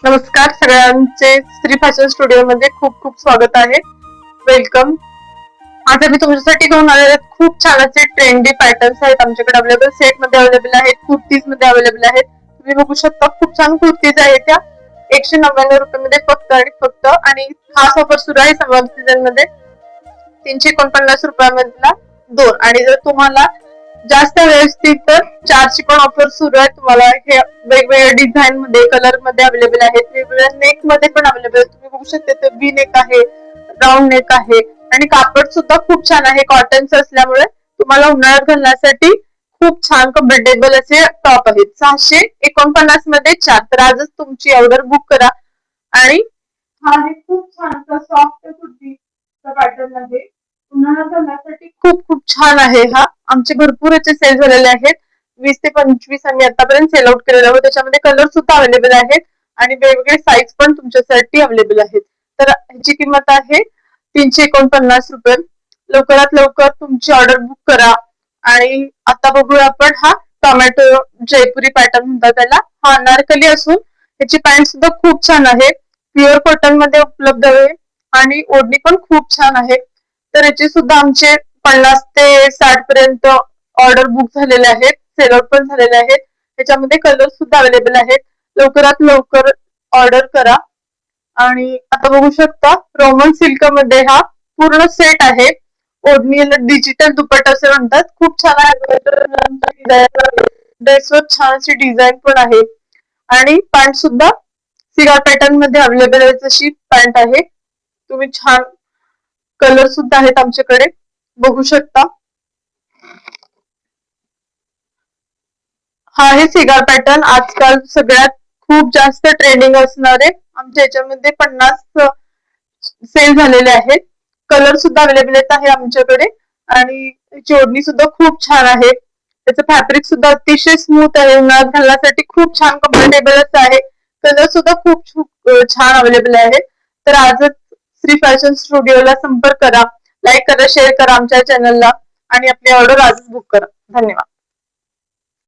नमस्कार सगळ्यांचे Shri fashion studio मध्ये खूप खूप स्वागत आहे. वेलकम. आज आम्ही तुमच्यासाठी घेऊन आलेले आहेत खूप छान असे ट्रेंडी पॅटर्न्स आहेत आमच्याकडे अवेलेबल. सेट मध्ये अवेलेबल आहेत, कुर्तीज मध्ये अवेलेबल आहेत. तुम्ही बघू शकता खूप छान कुर्तीज आहेत त्या 199 रुपये फक्त आणि खास ऑफर सुरू आहे समर सीझन मध्ये 349 रुपयामधला 2. आणि जर तुम्हाला जास्त वेळ असतील तर 4ची पण ऑफर सुरू आहे. तुम्हाला हे वेगवेगळ्या डिझाईन मध्ये कलर मध्ये अवेलेबल आहेत, वेगवेगळ्या नेक मध्ये पण अवेलेबल. तुम्ही बघू शकता ते वी नेक आहे, राऊंड नेक आहे आणि कापड सुद्धा खूप छान आहे. कॉटनचं असल्यामुळे तुम्हाला उन्हाळ्यात घालण्यासाठी खूप छान कम्फर्टेबल असे टॉप आहेत. 649 मध्ये 4. तर आजच तुमची ऑर्डर बुक करा. आणि हा आहे खूप छान सॉफ्ट कुर्तीचा पॅटर्न आहे. उन्हाळ्यात घालण्यासाठी खूप खूप छान आहे. हा आमचे भरपूर याचे सेल झालेले आहेत. 20 ते 25 आम्ही आतापर्यंत सेल आउट केलेले आहोत. त्याच्यामध्ये कलर सुद्धा अवेलेबल आहेत आणि वेगवेगळे साईज पण तुमच्यासाठी अवेलेबल आहेत. तर ह्याची किंमत आहे 349 रुपये. लवकरात लवकर तुमची ऑर्डर बुक करा. आणि आता बघूया आपण हा टोमॅटो जयपुरी पॅटर्न म्हणतात त्याला. हा अनारकली असून याची पॅन्ट सुद्धा खूप छान आहे, प्युअर कॉटन मध्ये उपलब्ध आहे आणि ओढणी पण खूप छान आहे. तर याचे सुद्धा आमचे 50 ते 60 पर्यंत ऑर्डर बुक झालेले आहेत, सेल आउट पण झालेले आहेत. त्याच्यामध्ये कलर सुद्धा अवेलेबल आहेत. लवकरात लवकर ऑर्डर करा. आणि आता बघू शकता रोमन सिल्क मध्ये हा पूर्ण सेट आहे. ओढणीला डिजिटल दुपट्टा असे म्हणतात. खूप छान आहे. ड्रेसवर छान अशी डिझाईन पण आहे आणि पॅन्ट सुद्धा सिगा पॅटर्न मध्ये अवेलेबल आहे. जशी पॅन्ट आहे. तुम्ही छान कलर सुद्धा आहेत आमच्याकडे, बघू शकता. हा आहे सिगार पॅटर्न. आजकाल सगळ्यात खूप जास्त ट्रेंडिंग असणारे आमच्या याच्यामध्ये 50 सेल झालेले आहेत. कलर सुद्धा अवेलेबल आहे आमच्याकडे आणि जोडणी सुद्धा खूप छान आहे. त्याचं फॅब्रिक सुद्धा अतिशय स्मूथ आहे. उन्हाळ्यात घालण्यासाठी खूप छान कम्फर्टेबल असं आहे. कलर सुद्धा खूप छान अवेलेबल आहे. तर आजच श्री फॅशन स्टुडिओला संपर्क करा, लाईक करा, शेअर करा आमच्या चॅनलला आणि आपली ऑर्डर आजच बुक करा. धन्यवाद.